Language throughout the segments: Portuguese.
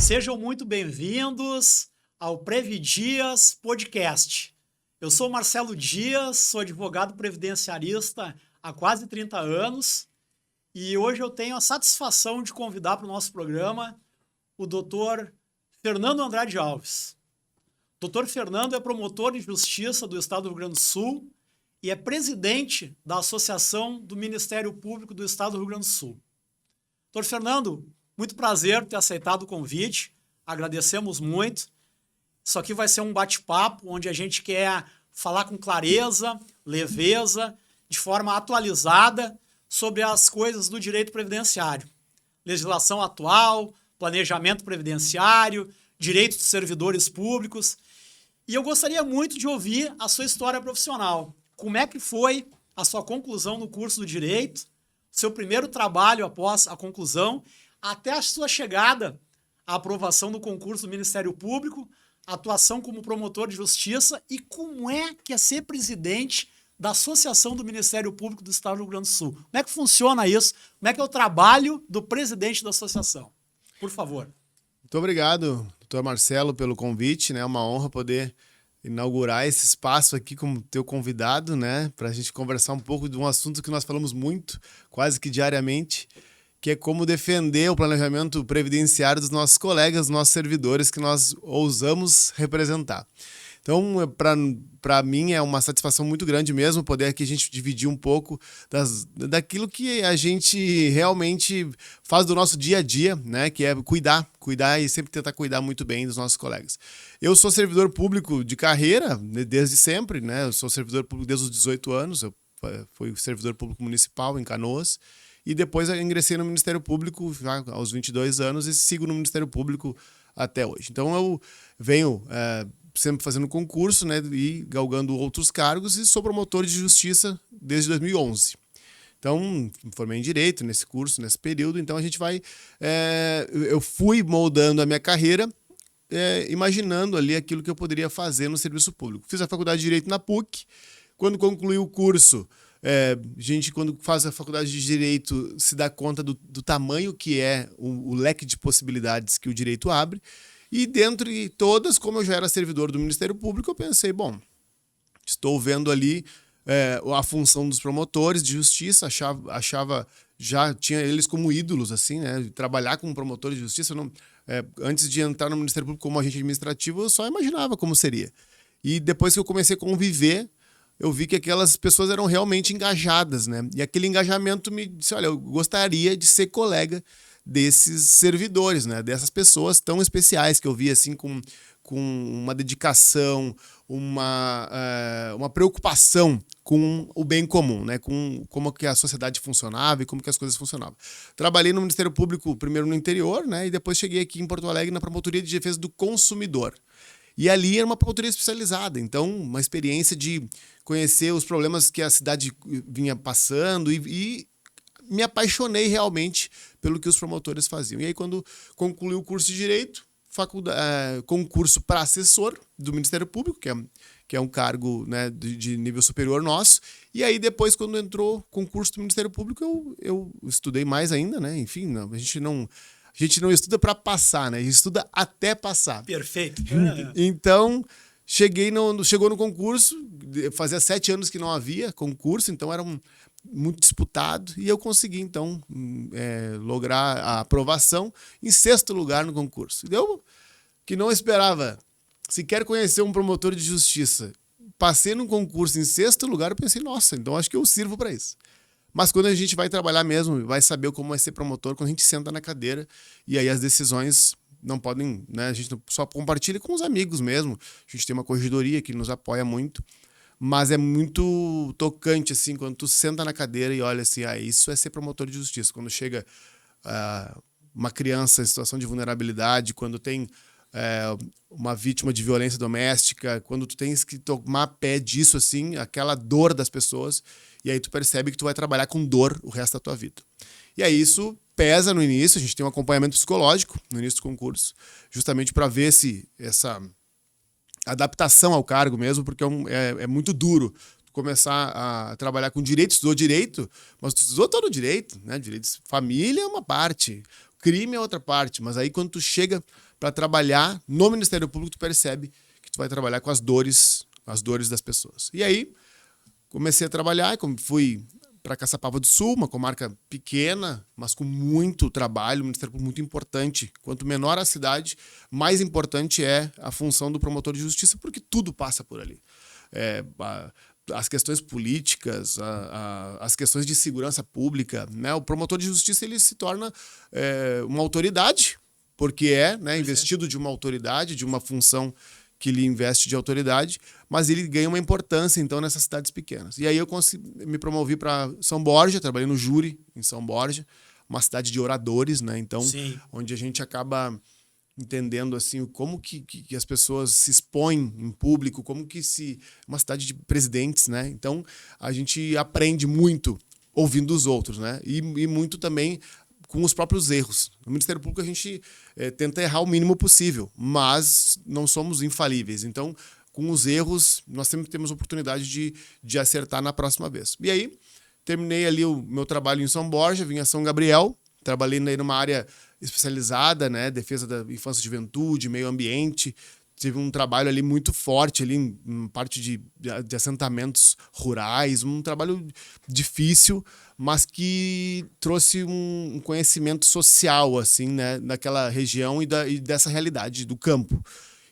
Sejam muito bem-vindos ao Previdias Podcast. Eu sou Marcelo Dias, sou advogado previdenciarista há quase 30 anos e hoje eu tenho a satisfação de convidar para o nosso programa o Dr. Fernando Andrade Alves. Dr. Fernando é promotor de justiça do Estado do Rio Grande do Sul e é presidente da Associação do Ministério Público do Estado do Rio Grande do Sul. Dr. Fernando, muito prazer ter aceitado o convite, agradecemos muito. Isso aqui vai ser um bate-papo onde a gente quer falar com clareza, leveza, de forma atualizada sobre as coisas do direito previdenciário. Legislação atual, planejamento previdenciário, direitos dos servidores públicos. E eu gostaria muito de ouvir a sua história profissional. Como é que foi a sua conclusão no curso do direito, seu primeiro trabalho após a conclusão, até a sua chegada à aprovação do concurso do Ministério Público, atuação como promotor de justiça e como é que é ser presidente da Associação do Ministério Público do Estado do Rio Grande do Sul. Como é que funciona isso? Como é que é o trabalho do presidente da associação? Por favor. Muito obrigado, doutor Marcelo, pelo convite, né? É uma honra poder inaugurar esse espaço aqui como teu convidado, né? Para a gente conversar um pouco de um assunto que nós falamos muito, quase que diariamente, que é como defender o planejamento previdenciário dos nossos colegas, dos nossos servidores que nós ousamos representar. Então, para mim é uma satisfação muito grande mesmo poder aqui a gente dividir um pouco daquilo que a gente realmente faz do nosso dia a dia, né? Que é cuidar e sempre tentar cuidar muito bem dos nossos colegas. Eu sou servidor público de carreira desde sempre, né? Eu sou servidor público desde os 18 anos, eu fui servidor público municipal em Canoas. E depois eu ingressei no Ministério Público já aos 22 anos e sigo no Ministério Público até hoje. Então eu venho sempre fazendo concurso, né, e galgando outros cargos e sou promotor de justiça desde 2011. Então, me formei em Direito nesse curso, nesse período. Então a gente vai... eu fui moldando a minha carreira imaginando ali aquilo que eu poderia fazer no serviço público. Fiz a faculdade de Direito na PUC. Quando concluí o curso... a gente, quando faz a faculdade de Direito, se dá conta do tamanho que é o leque de possibilidades que o direito abre. E dentre todas, como eu já era servidor do Ministério Público, eu pensei, bom, estou vendo ali a função dos promotores de justiça, achava já tinha eles como ídolos, assim, né? Trabalhar como promotor de justiça, antes de entrar no Ministério Público como agente administrativo, eu só imaginava como seria. E depois que eu comecei a conviver, eu vi que aquelas pessoas eram realmente engajadas, né? E aquele engajamento me disse, olha, eu gostaria de ser colega desses servidores, né? Dessas pessoas tão especiais que eu vi assim com uma dedicação, uma preocupação com o bem comum, né? Com como que a sociedade funcionava e como que as coisas funcionavam. Trabalhei no Ministério Público primeiro no interior, né? E depois cheguei aqui em Porto Alegre na Promotoria de Defesa do Consumidor. E ali era uma promotoria especializada, então uma experiência de conhecer os problemas que a cidade vinha passando e me apaixonei realmente pelo que os promotores faziam. E aí quando concluí o curso de Direito, concurso para assessor do Ministério Público, que é um cargo, né, de nível superior nosso, e aí depois quando entrou concurso do Ministério Público eu estudei mais ainda, né? Enfim, a gente não estuda para passar, né? A gente estuda até passar. Perfeito. Então, chegou no concurso, fazia 7 anos que não havia concurso, então era muito disputado, e eu consegui, então, lograr a aprovação em 6º lugar no concurso. Eu, que não esperava sequer conhecer um promotor de justiça, passei num concurso em 6º lugar, eu pensei, nossa, então acho que eu sirvo para isso. Mas quando a gente vai trabalhar mesmo, vai saber como é ser promotor, quando a gente senta na cadeira e aí as decisões não podem, né? A gente só compartilha com os amigos mesmo. A gente tem uma corregedoria que nos apoia muito, mas é muito tocante, assim, quando tu senta na cadeira e olha assim, isso é ser promotor de justiça. Quando chega uma criança em situação de vulnerabilidade, quando tem uma vítima de violência doméstica, quando tu tens que tomar pé disso, assim, aquela dor das pessoas, e aí tu percebe que tu vai trabalhar com dor o resto da tua vida. E aí isso pesa no início, a gente tem um acompanhamento psicológico no início do concurso, justamente para ver se essa adaptação ao cargo mesmo, porque é muito duro começar a trabalhar com direito, estudou direito, mas tu estudou todo o direito, né? Direitos, família é uma parte, crime é outra parte, mas aí quando tu chega para trabalhar no Ministério Público, tu percebe que tu vai trabalhar com as dores das pessoas. E aí comecei a trabalhar, fui para Caçapava do Sul, uma comarca pequena, mas com muito trabalho, um Ministério Público muito importante. Quanto menor a cidade, mais importante é a função do promotor de justiça, porque tudo passa por ali. As questões políticas, as questões de segurança pública, né? O promotor de justiça ele se torna uma autoridade, porque né, investido de uma autoridade, de uma função que lhe investe de autoridade, mas ele ganha uma importância, então, nessas cidades pequenas. E aí eu me promovi para São Borja, trabalhei no júri em São Borja, uma cidade de oradores, né? Então, sim, onde a gente acaba entendendo assim como que as pessoas se expõem em público, como que uma cidade de presidentes, né? Então, a gente aprende muito ouvindo os outros, né? E muito também com os próprios erros. No Ministério Público a gente tenta errar o mínimo possível, mas não somos infalíveis. Então, com os erros, nós sempre temos oportunidade de acertar na próxima vez. E aí, terminei ali o meu trabalho em São Borja, vim a São Gabriel, trabalhei numa área especializada, né, defesa da infância e juventude, meio ambiente. Tive um trabalho ali muito forte, ali em parte de assentamentos rurais, um trabalho difícil, mas que trouxe um conhecimento social, assim, né, daquela região e dessa realidade do campo.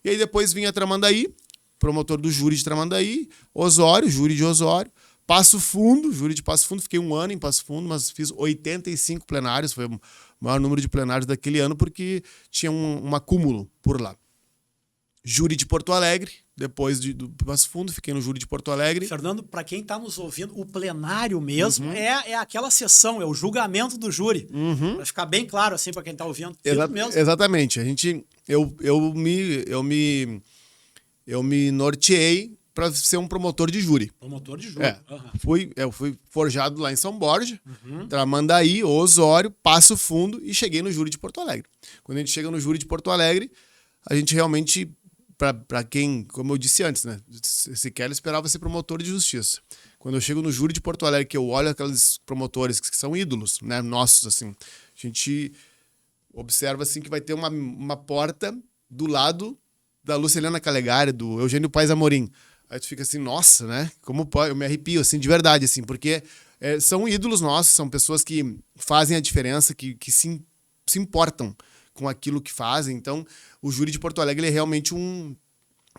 E aí depois vim a Tramandaí, promotor do júri de Tramandaí, Osório, júri de Osório, Passo Fundo, júri de Passo Fundo, fiquei 1 ano em Passo Fundo, mas fiz 85 plenários, foi o maior número de plenários daquele ano, porque tinha um acúmulo por lá. Júri de Porto Alegre, depois do Passo Fundo, fiquei no júri de Porto Alegre. Fernando, para quem está nos ouvindo, o plenário mesmo é aquela sessão, é o julgamento do júri. Para ficar bem claro assim para quem está ouvindo. Exatamente. Eu me norteei para ser um promotor de júri. Promotor de júri. Eu fui forjado lá em São Borja, Tramandaí, Osório, Passo Fundo e cheguei no júri de Porto Alegre. Quando a gente chega no júri de Porto Alegre, a gente realmente, para quem, como eu disse antes, né, sequer esperava ser promotor de justiça. Quando eu chego no júri de Porto Alegre, que eu olho aqueles promotores que são ídolos, né, nossos, assim, a gente observa assim que vai ter uma porta do lado da Lucilena Calegari, do Eugênio Paes Amorim. Aí tu fica assim, nossa, né? Como pode? Eu me arrepio, assim, de verdade, assim, porque são ídolos nossos, são pessoas que fazem a diferença, que se importam com aquilo que fazem. Então, o júri de Porto Alegre é realmente um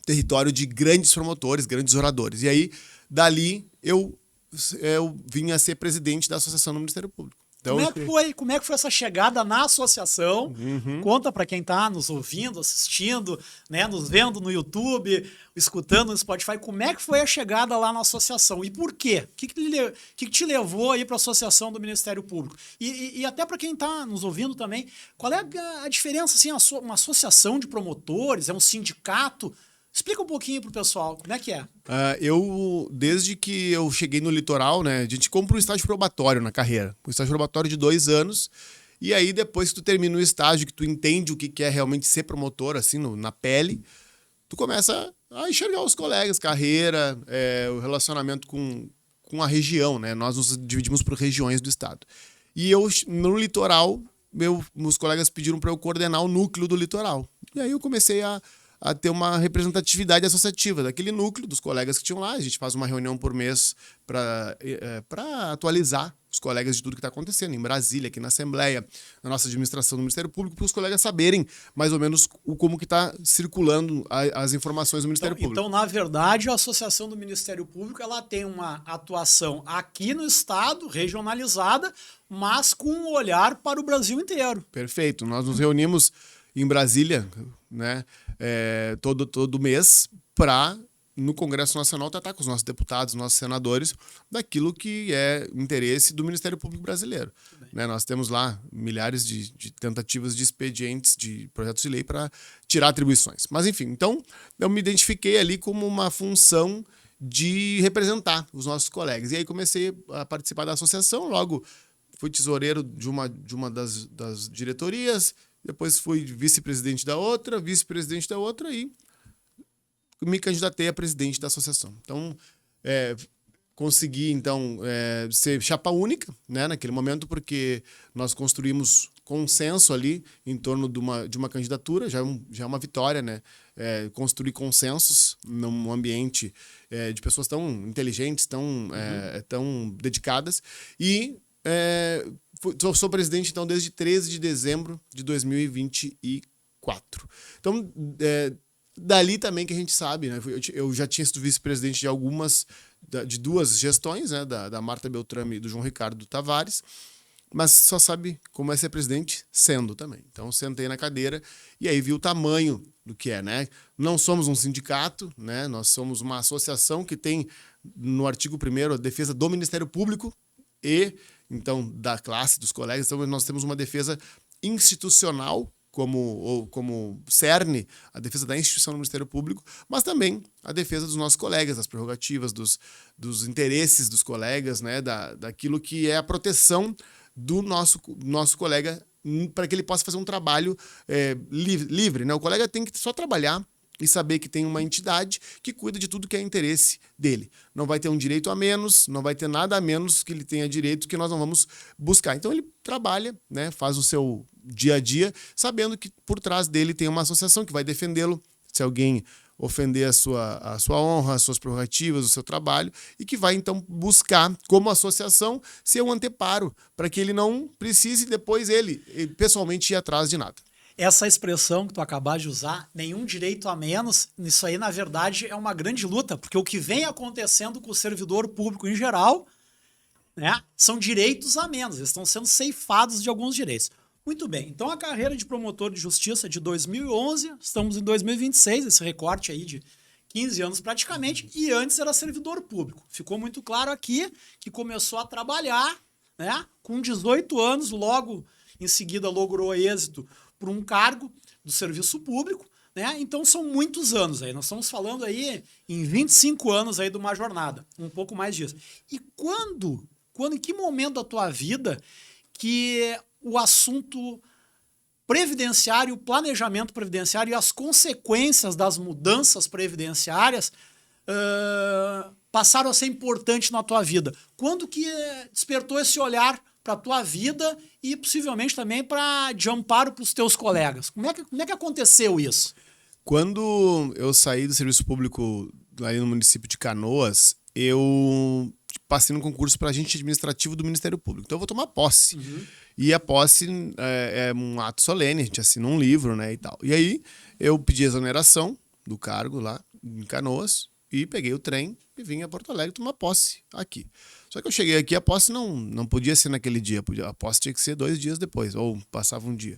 território de grandes promotores, grandes oradores. E aí, dali, eu vim a ser presidente da associação no Ministério Público. Então, como é que foi essa chegada na associação? Conta para quem está nos ouvindo, assistindo, né, nos vendo no YouTube, escutando no Spotify, como é que foi a chegada lá na associação e por quê? O que te levou aí para a associação do Ministério Público? E até para quem está nos ouvindo também, qual é a diferença, assim, uma associação de promotores, é um sindicato? Explica um pouquinho pro pessoal, como é que é? Desde que eu cheguei no litoral, né, a gente compra um estágio probatório na carreira. Um estágio probatório de 2 anos. E aí, depois que tu termina o estágio, que tu entende o que é realmente ser promotor, assim, na pele, tu começa a enxergar os colegas, carreira, o relacionamento com a região, né? Nós nos dividimos por regiões do estado. E eu, no litoral, meus colegas pediram para eu coordenar o núcleo do litoral. E aí eu comecei a ter uma representatividade associativa daquele núcleo, dos colegas que tinham lá. A gente faz uma reunião por mês para atualizar os colegas de tudo que está acontecendo em Brasília, aqui na Assembleia, na nossa administração do Ministério Público, para os colegas saberem mais ou menos como que está circulando as informações do Ministério Público. Então, na verdade, a Associação do Ministério Público ela tem uma atuação aqui no Estado, regionalizada, mas com um olhar para o Brasil inteiro. Perfeito. Nós nos reunimos em Brasília, né, todo mês, para, no Congresso Nacional, tratar com os nossos deputados, nossos senadores, daquilo que é interesse do Ministério Público brasileiro. Né, nós temos lá milhares de tentativas de expedientes, de projetos de lei para tirar atribuições. Mas, enfim, então, eu me identifiquei ali como uma função de representar os nossos colegas. E aí comecei a participar da associação, logo fui tesoureiro de uma das diretorias, depois fui vice-presidente da outra e me candidatei a presidente da associação. Então, consegui, então, ser chapa única, né, naquele momento, porque nós construímos consenso ali em torno de uma candidatura, já é uma vitória, né? Construir consensos num ambiente de pessoas tão inteligentes, tão dedicadas. E sou presidente, então, desde 13 de dezembro de 2024. Então, dali também que a gente sabe, né? Eu já tinha sido vice-presidente de duas gestões, né? Da Marta Beltrame e do João Ricardo Tavares, mas só sabe como é ser presidente sendo também. Então, sentei na cadeira e aí vi o tamanho do que é, né? Não somos um sindicato, né? Nós somos uma associação que tem, no artigo 1º, a defesa do Ministério Público e, então, da classe, dos colegas. Então, nós temos uma defesa institucional, como cerne, a defesa da instituição do Ministério Público, mas também a defesa dos nossos colegas, das prerrogativas, dos interesses dos colegas, né, daquilo que é a proteção do nosso colega para que ele possa fazer um trabalho livre. Né? O colega tem que só trabalhar e saber que tem uma entidade que cuida de tudo que é interesse dele. Não vai ter um direito a menos, não vai ter nada a menos que ele tenha direito que nós não vamos buscar. Então ele trabalha, né, faz o seu dia a dia, sabendo que por trás dele tem uma associação que vai defendê-lo se alguém ofender a sua honra, as suas prerrogativas, o seu trabalho, e que vai então buscar, como associação, ser um anteparo para que ele não precise depois ele pessoalmente ir atrás de nada. Essa expressão que tu acabaste de usar, nenhum direito a menos, isso aí, na verdade, é uma grande luta, porque o que vem acontecendo com o servidor público em geral, né, são direitos a menos, eles estão sendo ceifados de alguns direitos. Muito bem, então a carreira de promotor de justiça de 2011, estamos em 2026, esse recorte aí de 15 anos praticamente, e antes era servidor público. Ficou muito claro aqui que começou a trabalhar, né, com 18 anos, logo em seguida logrou êxito por um cargo do serviço público, né? Então são muitos anos aí, nós estamos falando aí em 25 anos aí de uma jornada, um pouco mais disso. E em que momento da tua vida que o assunto previdenciário, o planejamento previdenciário e as consequências das mudanças previdenciárias passaram a ser importantes na tua vida? Quando que despertou esse olhar para a tua vida e possivelmente também de amparo para os teus colegas? Como é que aconteceu isso? Quando eu saí do serviço público ali no município de Canoas, eu passei no concurso para agente administrativo do Ministério Público. Então eu vou tomar posse. Uhum. E a posse é um ato solene, a gente assina um livro, né, e tal. E aí eu pedi exoneração do cargo lá em Canoas e peguei o trem e vim a Porto Alegre tomar posse aqui. Só que eu cheguei aqui, a posse não podia ser naquele dia, a posse tinha que ser 2 dias depois, ou passava um dia.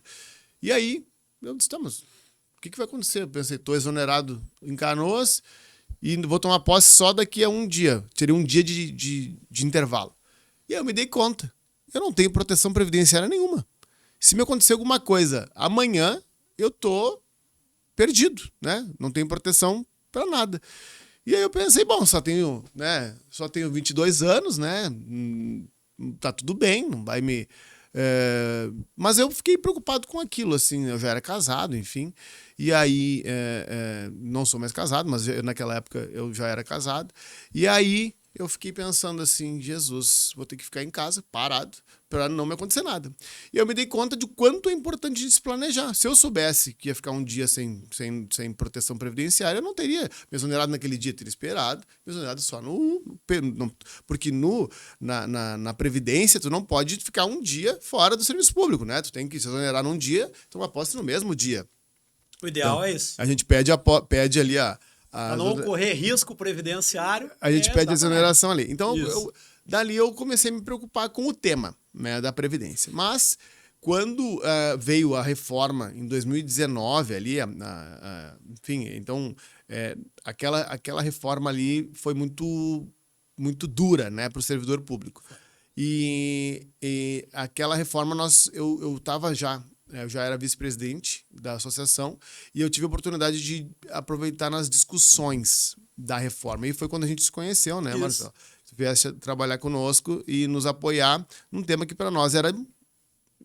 E aí eu disse, tá, mas o que vai acontecer? Eu pensei, estou exonerado em Canoas e vou tomar posse só daqui a um dia. Teria um dia de intervalo. E aí eu me dei conta. Eu não tenho proteção previdenciária nenhuma. Se me acontecer alguma coisa amanhã, eu tô perdido, né? Não tenho proteção para nada. E aí eu pensei, bom, só tenho 22 anos, né? Tá tudo bem, não vai me... mas eu fiquei preocupado com aquilo, assim, eu já era casado, enfim, e aí, não sou mais casado, mas naquela época eu já era casado, e aí eu fiquei pensando assim, Jesus, vou ter que ficar em casa, parado, para não me acontecer nada. E eu me dei conta de quanto é importante a gente se planejar. Se eu soubesse que ia ficar um dia sem proteção previdenciária, eu não teria me exonerado naquele dia, teria esperado, me exonerado só porque na Previdência tu não pode ficar um dia fora do serviço público, né? Tu tem que se exonerar num dia, tomar posse no mesmo dia. O ideal então, é isso. A gente pede ali para não ocorrer risco previdenciário. A gente pede a exoneração ali. Então, dali eu comecei a me preocupar com o tema, né, da Previdência. Mas, quando veio a reforma em 2019, ali, enfim, então, aquela reforma ali foi muito, muito dura, né, para o servidor público. E aquela reforma, eu estava eu já era vice-presidente da associação e eu tive a oportunidade de aproveitar nas discussões da reforma. E foi quando a gente se conheceu, né, Marcelo? Você viesse trabalhar conosco e nos apoiar num tema que para nós era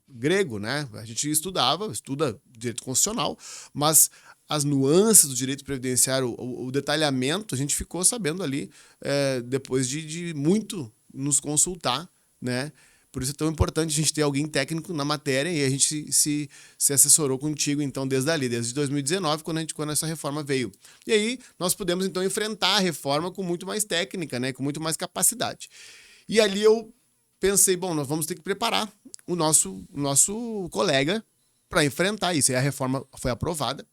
grego, né? A gente estuda direito constitucional, mas as nuances do direito previdenciário, o detalhamento, a gente ficou sabendo ali depois de muito nos consultar, né? Por isso é tão importante a gente ter alguém técnico na matéria e a gente se assessorou contigo, então, desde 2019, quando essa reforma veio. E aí nós pudemos, então, enfrentar a reforma com muito mais técnica, né? Com muito mais capacidade. E ali eu pensei, bom, nós vamos ter que preparar o nosso colega para enfrentar isso. E a reforma foi aprovada.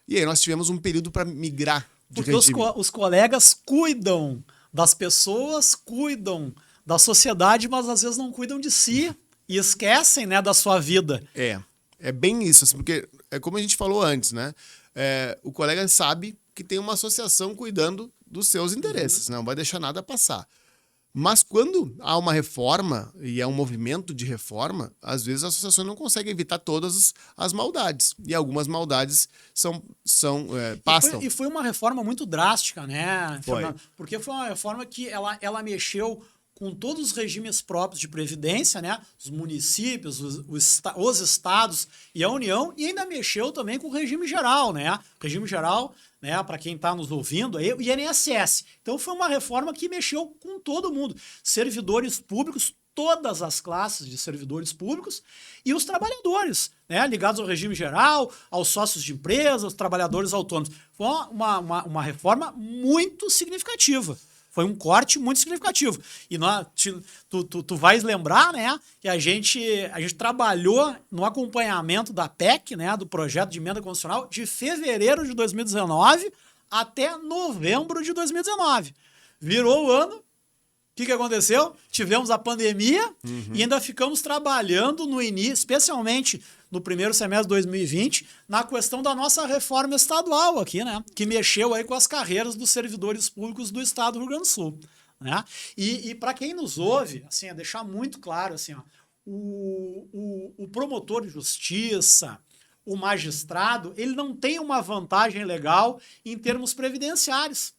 E aí nós tivemos um período para migrar de Porque regime. os colegas cuidam das pessoas, cuidam da sociedade, mas às vezes não cuidam de si e esquecem, né, da sua vida. É bem isso, assim, porque é como a gente falou antes, né? O colega sabe que tem uma associação cuidando dos seus interesses, não vai deixar nada passar. Mas quando há uma reforma e é um movimento de reforma, às vezes a associação não consegue evitar todas as maldades. E algumas maldades passam. E foi uma reforma muito drástica, né, Foi. Fernando? Porque foi uma reforma que ela mexeu com todos os regimes próprios de previdência, né? Os municípios, os estados e a União, e ainda mexeu também com o regime geral, né? O regime geral, né, para quem está nos ouvindo, aí, o INSS. Então foi uma reforma que mexeu com todo mundo. Servidores públicos, todas as classes de servidores públicos e os trabalhadores, né, ligados ao regime geral, aos sócios de empresas, aos trabalhadores autônomos. Foi uma reforma muito significativa. Foi um corte muito significativo. E tu vais lembrar, né, que a gente trabalhou no acompanhamento da PEC, né, do projeto de emenda constitucional, de fevereiro de 2019 até novembro de 2019. Virou o ano. O que aconteceu? Tivemos a pandemia e ainda ficamos trabalhando no início, especialmente no primeiro semestre de 2020, na questão da nossa reforma estadual aqui, né? Que mexeu aí com as carreiras dos servidores públicos do estado do Rio Grande do Sul, né? E para quem nos ouve, assim, é deixar muito claro, assim, ó, o promotor de justiça, o magistrado, ele não tem uma vantagem legal em termos previdenciários.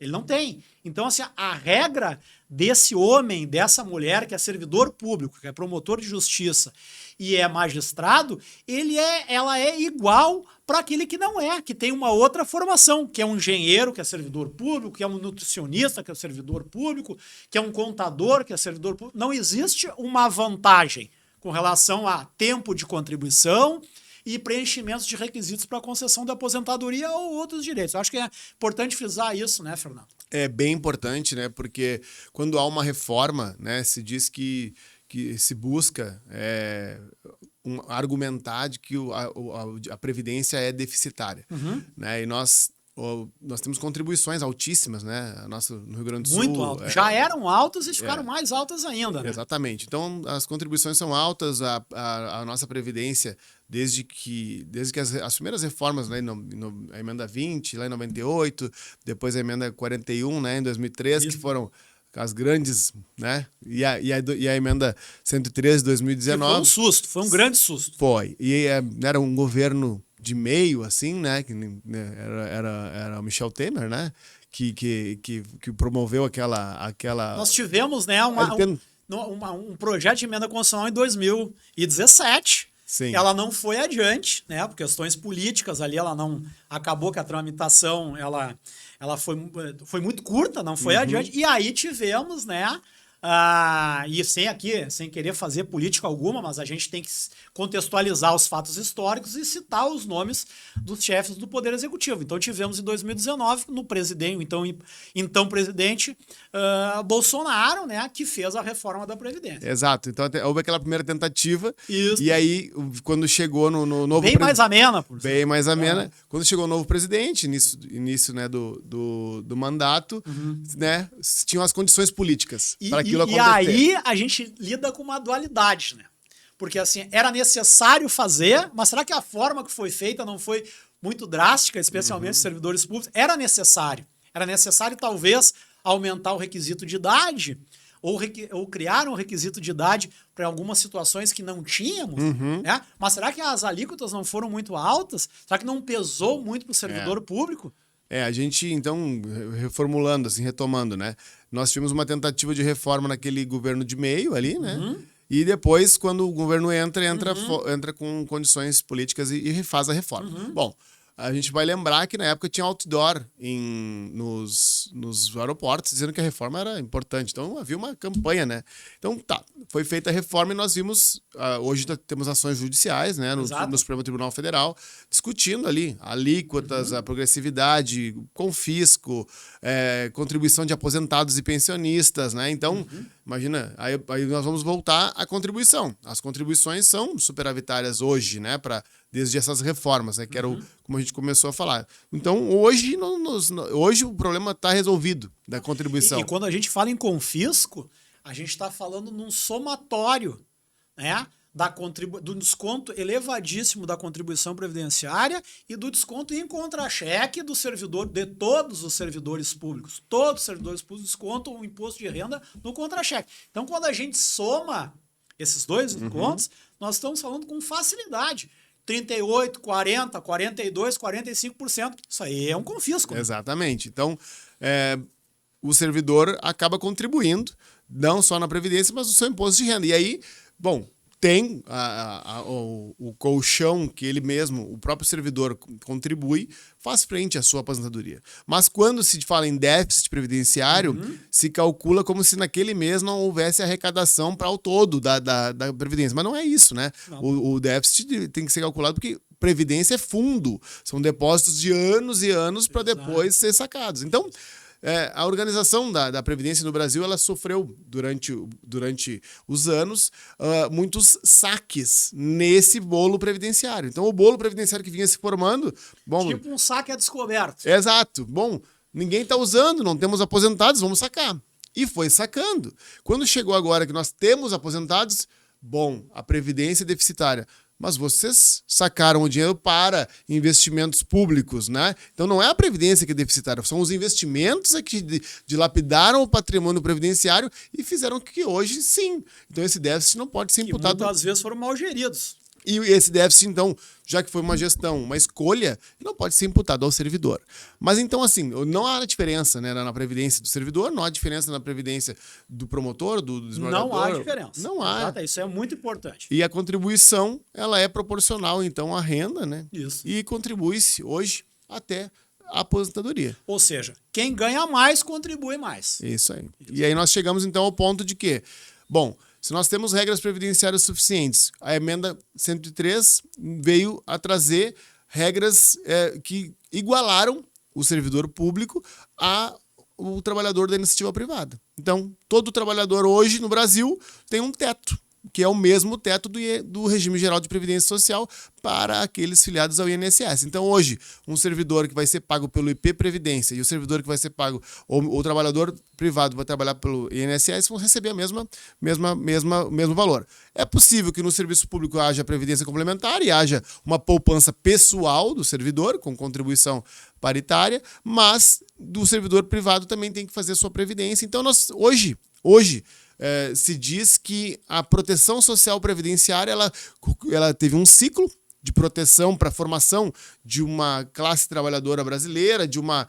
Ele não tem. Então, assim, a regra desse homem, dessa mulher que é servidor público, que é promotor de justiça e é magistrado, ela é igual para aquele que não é, que tem uma outra formação, que é um engenheiro, que é servidor público, que é um nutricionista, que é servidor público, que é um contador, que é servidor público. Não existe uma vantagem com relação a tempo de contribuição e preenchimentos de requisitos para concessão da aposentadoria ou outros direitos. Eu acho que é importante frisar isso, né, Fernando? É bem importante, né? Porque quando há uma reforma, né, se diz que se busca argumentar de que a Previdência é deficitária. Né? E nós temos contribuições altíssimas, né? No Rio Grande do Sul. Muito altas. Já eram altas e ficaram mais altas ainda. Né? Exatamente. Então, as contribuições são altas, a nossa Previdência, desde que as primeiras reformas, né, a emenda 20, lá em 98, depois a emenda 41, né, em 2003, que foram as grandes, né? E a emenda 113 de 2019. Foi um susto, foi um grande susto. Foi. E era um governo de meio, assim, né? Que era o Michel Temer, né? Que promoveu aquela. Nós tivemos, né, um projeto de emenda constitucional em 2017. Sim. Ela não foi adiante, né? Por questões políticas ali, ela não acabou que a tramitação ela foi muito curta, não foi adiante. E aí tivemos, né? E sem querer fazer política alguma, mas a gente tem que contextualizar os fatos históricos e citar os nomes dos chefes do Poder Executivo. Então tivemos em 2019 no presidente, então presidente Bolsonaro, né, que fez a reforma da Previdência. Exato. Então houve aquela primeira tentativa. Isso. E aí, quando chegou no novo presidente. Mais amena, por bem mais amena. Quando chegou o novo presidente, início né, do mandato, né, tinham as condições políticas para aquilo acontecer. E aí a gente lida com uma dualidade, né? Porque assim, era necessário fazer, mas será que a forma que foi feita não foi muito drástica, especialmente os servidores públicos? Era necessário. Era necessário, talvez, aumentar o requisito de idade ou criar um requisito de idade para algumas situações que não tínhamos, né? Mas será que as alíquotas não foram muito altas? Será que não pesou muito para o servidor público? A gente, então, reformulando, assim, retomando, né? Nós tivemos uma tentativa de reforma naquele governo de meio ali, né? E depois, quando o governo entra com condições políticas e refaz a reforma. Bom, a gente vai lembrar que na época tinha outdoor nos aeroportos dizendo que a reforma era importante. Então havia uma campanha, né? Então tá, foi feita a reforma e nós vimos, hoje temos ações judiciais, né, no Supremo Tribunal Federal, discutindo ali alíquotas, a progressividade, confisco, contribuição de aposentados e pensionistas, né? Então, imagina, aí nós vamos voltar à contribuição. As contribuições são superavitárias hoje, né, desde essas reformas, né, que era como a gente começou a falar. Então, hoje o problema está resolvido da contribuição. E quando a gente fala em confisco, a gente está falando num somatório, né, do desconto elevadíssimo da contribuição previdenciária e do desconto em contra-cheque do servidor, de todos os servidores públicos. Todos os servidores públicos descontam o imposto de renda no contra-cheque. Então, quando a gente soma esses dois descontos, nós estamos falando com facilidade. 38%, 40%, 42%, 45%. Isso aí é um confisco. Né? Exatamente. Então, o servidor acaba contribuindo, não só na Previdência, mas no seu imposto de renda. E aí, bom, tem o colchão que ele mesmo, o próprio servidor contribui, faz frente à sua aposentadoria. Mas quando se fala em déficit previdenciário, se calcula como se naquele mês não houvesse arrecadação para o todo da Previdência. Mas não é isso, né? O déficit tem que ser calculado porque Previdência é fundo. São depósitos de anos e anos para depois ser sacados. Então, a organização da Previdência no Brasil, ela sofreu durante os anos muitos saques nesse bolo previdenciário. Então, o bolo previdenciário que vinha se formando... Bom, tipo um saque a descoberto. Exato. Bom, ninguém está usando, não temos aposentados, vamos sacar. E foi sacando. Quando chegou agora que nós temos aposentados, bom, a Previdência é deficitária. Mas vocês sacaram o dinheiro para investimentos públicos, né? Então não é a Previdência que é deficitária, são os investimentos que dilapidaram o patrimônio previdenciário e fizeram que hoje, sim. Então esse déficit não pode ser imputado. Que muitas vezes foram mal geridos. E esse déficit, então, já que foi uma gestão, uma escolha, não pode ser imputado ao servidor. Mas então, assim, não há diferença, né, na Previdência do servidor, não há diferença na Previdência do promotor, do desembargador. Não há diferença. Não há. Exato, isso é muito importante. E a contribuição, ela é proporcional, então, à renda, né? Isso. E contribui-se hoje até a aposentadoria. Ou seja, quem ganha mais, contribui mais. Isso aí. E aí nós chegamos, então, ao ponto de que, bom, se nós temos regras previdenciárias suficientes, a emenda 103 veio a trazer regras que igualaram o servidor público ao trabalhador da iniciativa privada. Então, todo trabalhador hoje no Brasil tem um teto, que é o mesmo teto do regime geral de previdência social para aqueles filiados ao INSS. Então, hoje, um servidor que vai ser pago pelo IP Previdência e o servidor que vai ser pago, ou o trabalhador privado vai trabalhar pelo INSS, vão receber o mesmo valor. É possível que no serviço público haja previdência complementar e haja uma poupança pessoal do servidor, com contribuição paritária, mas do servidor privado também tem que fazer sua previdência. Então, nós hoje se diz que a proteção social previdenciária ela teve um ciclo de proteção para a formação de uma classe trabalhadora brasileira, de uma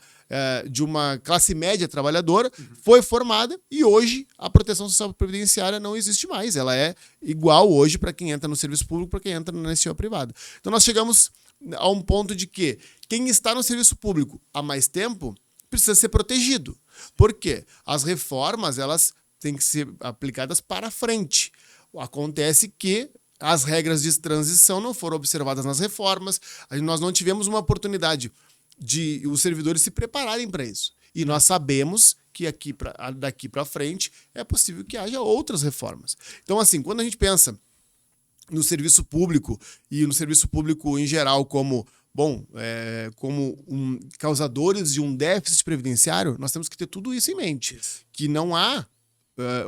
classe média trabalhadora, foi formada e hoje a proteção social previdenciária não existe mais. Ela é igual hoje para quem entra no serviço público, para quem entra na iniciativa privada. Então nós chegamos a um ponto de que quem está no serviço público há mais tempo precisa ser protegido. Por quê? As reformas, elas têm que ser aplicadas para frente. Acontece que as regras de transição não foram observadas nas reformas, nós não tivemos uma oportunidade de os servidores se prepararem para isso. E nós sabemos que daqui para frente é possível que haja outras reformas. Então, assim, quando a gente pensa no serviço público e no serviço público em geral como causadores de um déficit previdenciário, nós temos que ter tudo isso em mente. Que não há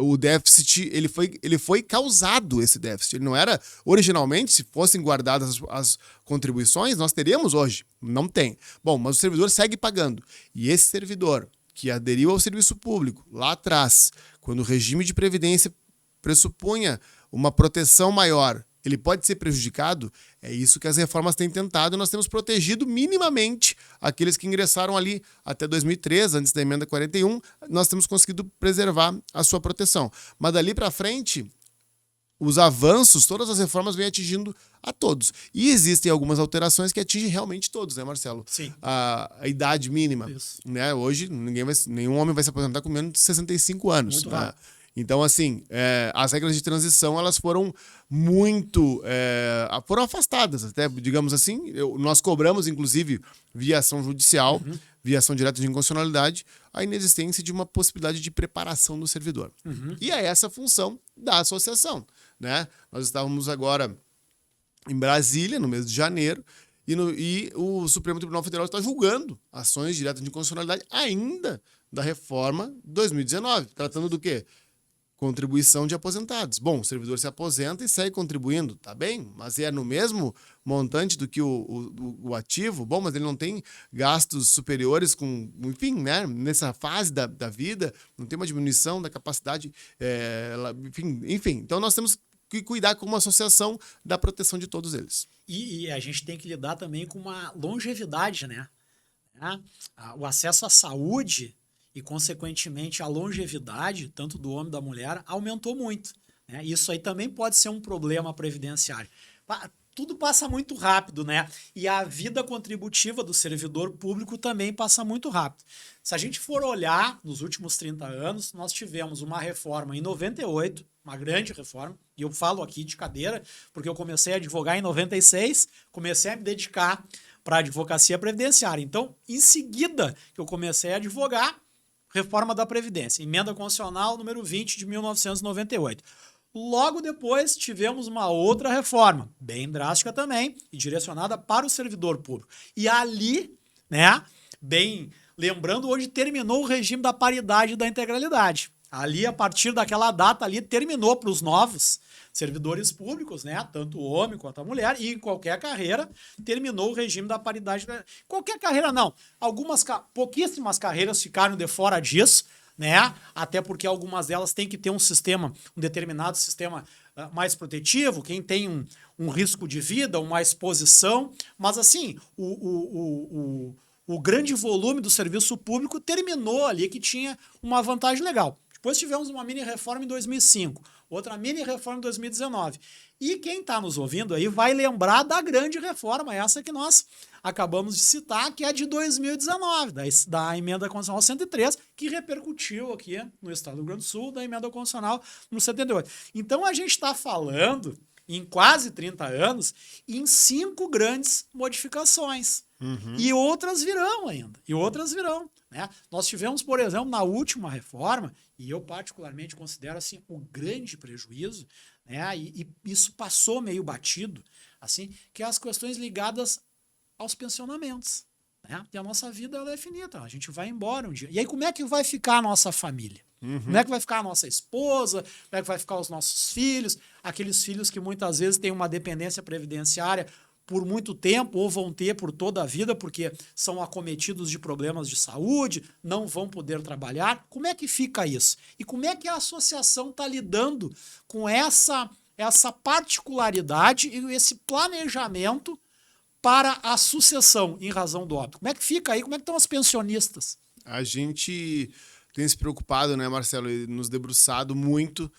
o déficit, ele foi causado, esse déficit. Ele não era, originalmente, se fossem guardadas as contribuições, nós teríamos hoje. Não tem. Bom, mas o servidor segue pagando. E esse servidor que aderiu ao serviço público lá atrás, quando o regime de previdência pressupunha uma proteção maior, ele pode ser prejudicado. É isso que as reformas têm tentado, e nós temos protegido minimamente aqueles que ingressaram ali até 2003, antes da emenda 41, nós temos conseguido preservar a sua proteção. Mas dali para frente, os avanços, todas as reformas vêm atingindo a todos. E existem algumas alterações que atingem realmente todos, né, Marcelo? Sim. A idade mínima. Isso. Né? Hoje, nenhum homem vai se aposentar com menos de 65 anos. Muito né? rápido. Então, assim, as regras de transição, elas foram muito... foram afastadas, até, digamos assim. Nós cobramos, inclusive, via ação judicial, via ação direta de inconstitucionalidade, a inexistência de uma possibilidade de preparação do servidor. E é essa a função da associação. Né? Nós estávamos agora em Brasília, no mês de janeiro, e o Supremo Tribunal Federal está julgando ações diretas de inconstitucionalidade ainda da reforma 2019. Tratando do quê? Contribuição de aposentados. Bom, o servidor se aposenta e segue contribuindo, tá bem, mas é no mesmo montante do que o ativo. Bom, mas ele não tem gastos superiores enfim, né? Nessa fase da vida, não tem uma diminuição da capacidade, enfim. Então nós temos que cuidar como associação da proteção de todos eles. E a gente tem que lidar também com uma longevidade, né? O acesso à saúde e, consequentemente, a longevidade, tanto do homem e da mulher, aumentou muito. Né? Isso aí também pode ser um problema previdenciário. Tudo passa muito rápido, né? E a vida contributiva do servidor público também passa muito rápido. Se a gente for olhar nos últimos 30 anos, nós tivemos uma reforma em 98, uma grande reforma, e eu falo aqui de cadeira, porque eu comecei a advogar em 96, comecei a me dedicar para a advocacia previdenciária. Então, em seguida que eu comecei a advogar, reforma da Previdência, emenda constitucional número 20 de 1998. Logo depois, tivemos uma outra reforma, bem drástica também, e direcionada para o servidor público. E ali, né, bem lembrando, onde terminou o regime da paridade e da integralidade. Ali, a partir daquela data ali, terminou para os novos servidores públicos, né, tanto o homem quanto a mulher, e em qualquer carreira, terminou o regime da paridade. Qualquer carreira não. Pouquíssimas carreiras ficaram de fora disso, né? Até porque algumas delas têm que ter um determinado sistema mais protetivo, quem tem um risco de vida, uma exposição, mas assim, o grande volume do serviço público terminou ali, que tinha uma vantagem legal. Depois tivemos uma mini-reforma em 2005, outra mini-reforma em 2019. E quem está nos ouvindo aí vai lembrar da grande reforma, essa que nós acabamos de citar, que é de 2019, da emenda constitucional 103, que repercutiu aqui no estado do Rio Grande do Sul, da emenda constitucional no 78. Então a gente está falando, em quase 30 anos, em 5 grandes modificações. E outras virão ainda, né? Nós tivemos, por exemplo, na última reforma, e eu particularmente considero assim um grande prejuízo, né? E isso passou meio batido, assim, que é as questões ligadas aos pensionamentos, né? E a nossa vida ela é finita, a gente vai embora um dia. E aí como é que vai ficar a nossa família? Como é que vai ficar a nossa esposa? Como é que vai ficar os nossos filhos? Aqueles filhos que muitas vezes têm uma dependência previdenciária por muito tempo ou vão ter por toda a vida porque são acometidos de problemas de saúde, não vão poder trabalhar. Como é que fica isso? E como é que a associação está lidando com essa particularidade e esse planejamento para a sucessão em razão do óbito? Como é que fica aí? Como é que estão as pensionistas? A gente tem se preocupado, né, Marcelo, e nos debruçado muito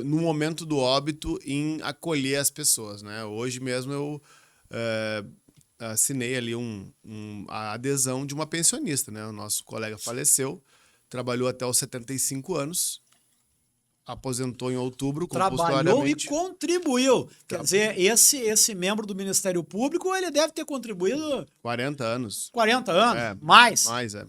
no momento do óbito em acolher as pessoas, né? Hoje mesmo eu assinei ali a adesão de uma pensionista, né? O nosso colega faleceu, trabalhou até os 75 anos, aposentou em outubro Trabalhou e compulsoriamente. contribuiu. Quer dizer, esse membro do Ministério Público, ele deve ter contribuído 40 anos. 40 anos, mais. Mais, é.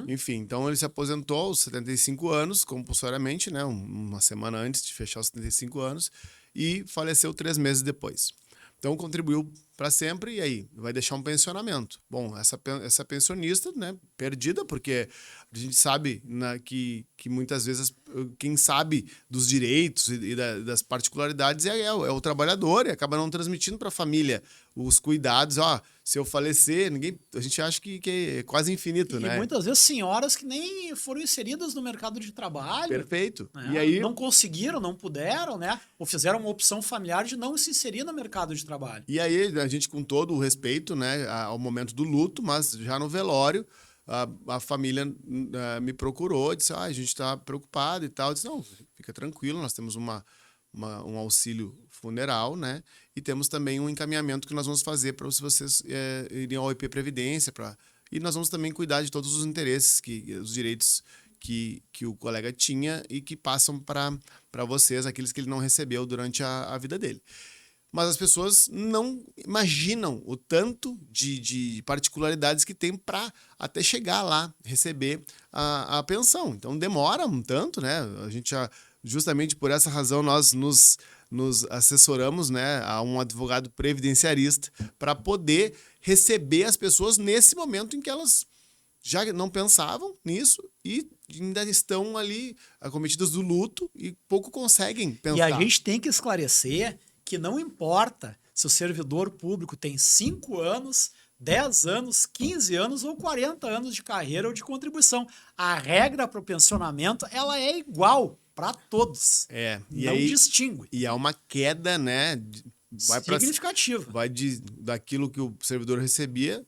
Enfim, então ele se aposentou aos 75 anos, compulsoriamente, né? Uma semana antes de fechar os 75 anos, e faleceu 3 meses depois. Então contribuiu para sempre e aí vai deixar um pensionamento. Bom, essa pensionista, né, perdida, porque a gente sabe que muitas vezes quem sabe dos direitos e das particularidades é o trabalhador e acaba não transmitindo para a família os cuidados. Se eu falecer, a gente acha que é quase infinito, né? E muitas vezes senhoras que nem foram inseridas no mercado de trabalho. Perfeito. Né? E aí não conseguiram, não puderam, né? Ou fizeram uma opção familiar de não se inserir no mercado de trabalho. E aí a gente, com todo o respeito, né, ao momento do luto, mas já no velório, a família me procurou, disse, a gente está preocupado e tal. Eu disse, não, fica tranquilo, nós temos uma um auxílio funeral, né? E temos também um encaminhamento que nós vamos fazer para se vocês irem ao IP Previdência, e nós vamos também cuidar de todos os interesses, os direitos que o colega tinha e que passam para vocês, aqueles que ele não recebeu durante a vida dele. Mas as pessoas não imaginam o tanto de particularidades que tem para até chegar lá, receber a pensão. Então demora um tanto, né? A gente justamente por essa razão nós nos assessoramos, né, a um advogado previdenciarista para poder receber as pessoas nesse momento em que elas já não pensavam nisso e ainda estão ali acometidas do luto e pouco conseguem pensar. E a gente tem que esclarecer que não importa se o servidor público tem 5 anos, 10 anos, 15 anos ou 40 anos de carreira ou de contribuição. A regra para o pensionamento ela é igual para todos. Não distingue. E há uma queda, né? Significativa. Daquilo que o servidor recebia,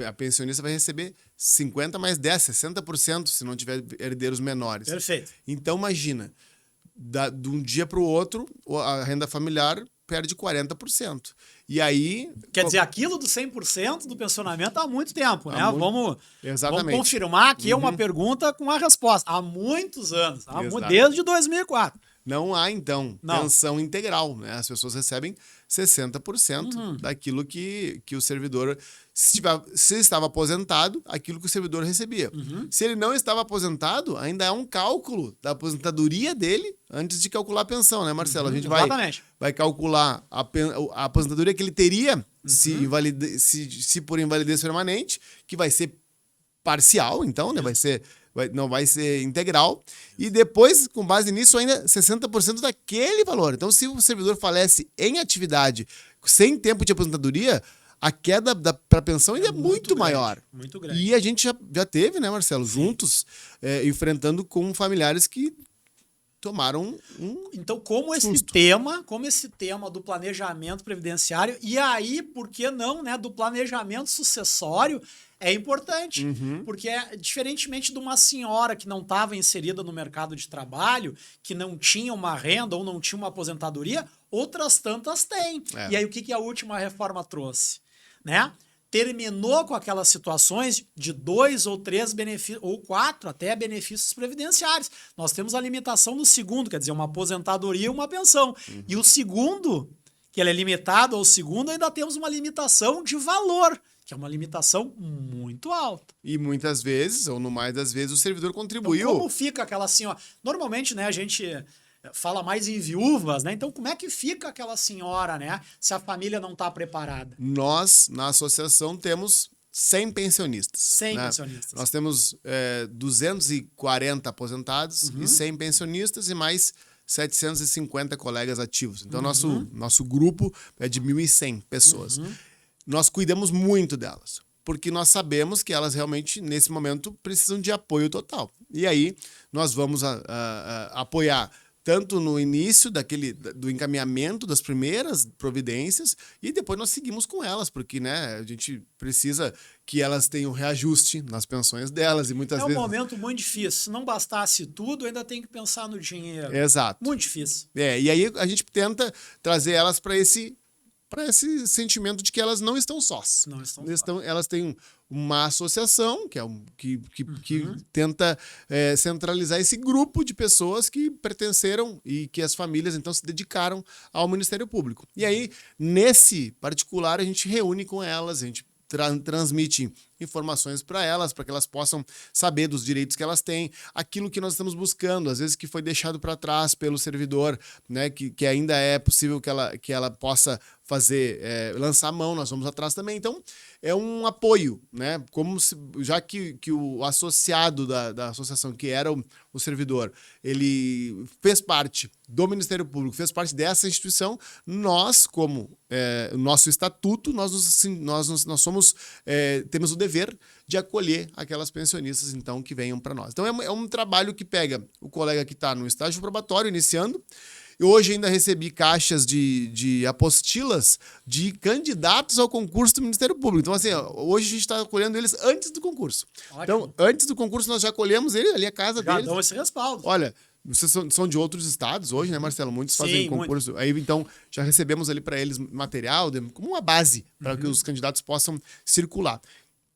a pensionista vai receber 50 mais 10, 60% se não tiver herdeiros menores. Perfeito. Então, imagina, de um dia para o outro, a renda familiar perde 40%. E aí... Quer dizer, aquilo do 100% do pensionamento há muito tempo, né? Vamos confirmar aqui uma pergunta com a resposta. Há muitos anos, desde 2004. Não há, então, pensão integral, né? As pessoas recebem 60% daquilo que o servidor... Se estava aposentado, aquilo que o servidor recebia. Se ele não estava aposentado, ainda é um cálculo da aposentadoria dele antes de calcular a pensão, né, Marcelo? A gente vai calcular a aposentadoria que ele teria se por invalidez permanente, que vai ser parcial, então, né? Não vai ser integral. E depois, com base nisso, ainda 60% daquele valor. Então, se o servidor falece em atividade sem tempo de aposentadoria, a queda para a pensão ainda é muito maior. Muito grande. E a gente já teve, né, Marcelo, juntos, enfrentando com familiares que tomaram Então, como esse tema do planejamento previdenciário, e aí, por que não, né, do planejamento sucessório, é importante. Porque, diferentemente de uma senhora que não estava inserida no mercado de trabalho, que não tinha uma renda ou não tinha uma aposentadoria, outras tantas têm. E aí, o que a última reforma trouxe? Né? Terminou com aquelas situações de 2 ou 3 benefícios, ou 4 até benefícios previdenciários. Nós temos a limitação no segundo, quer dizer, uma aposentadoria e uma pensão. E o segundo, que ele é limitado ao segundo, ainda temos uma limitação de valor, que é uma limitação muito alta. E muitas vezes, ou no mais das vezes, o servidor contribuiu. Então, como fica aquela assim, ó, normalmente, né, a gente fala mais em viúvas, né? Então, como é que fica aquela senhora, né? Se a família não está preparada? Nós, na associação, temos 100 pensionistas. 100 pensionistas. Nós temos 240 aposentados e 100 pensionistas e mais 750 colegas ativos. Então, nosso grupo é de 1.100 pessoas. Nós cuidamos muito delas, porque nós sabemos que elas realmente, nesse momento, precisam de apoio total. E aí, nós vamos apoiar tanto no início do encaminhamento das primeiras providências e depois nós seguimos com elas, porque, né, a gente precisa que elas tenham reajuste nas pensões delas e muitas vezes... É um momento muito difícil. Se não bastasse tudo, ainda tem que pensar no dinheiro. Exato. Muito difícil. E aí a gente tenta trazer elas para esse sentimento de que elas não estão sós. Não estão sós. Elas têm uma associação que tenta centralizar esse grupo de pessoas que pertenceram e que as famílias, então, se dedicaram ao Ministério Público. E aí, nesse particular, a gente reúne com elas, a gente transmite informações para elas, para que elas possam saber dos direitos que elas têm, aquilo que nós estamos buscando, às vezes que foi deixado para trás pelo servidor, né, que ainda é possível que ela possa fazer, lançar a mão, nós vamos atrás também. Então, é um apoio, né? Já que o associado da associação, que era o servidor, ele fez parte do Ministério Público, fez parte dessa instituição, nós, como o nosso estatuto, nós somos, temos o dever de acolher aquelas pensionistas, então, que venham para nós. Então, é um trabalho que pega o colega que está no estágio probatório, iniciando, E hoje ainda recebi caixas de apostilas de candidatos ao concurso do Ministério Público. Então, assim, ó, hoje a gente está colhendo eles antes do concurso. Ótimo. Então, antes do concurso, nós já colhemos eles ali, a casa Já deles. dão esse respaldo. Olha, vocês são de outros estados hoje, né, Marcelo? Muitos fazem Sim, concurso. Aí, então, já recebemos ali para eles material, como uma base, para que os candidatos possam circular.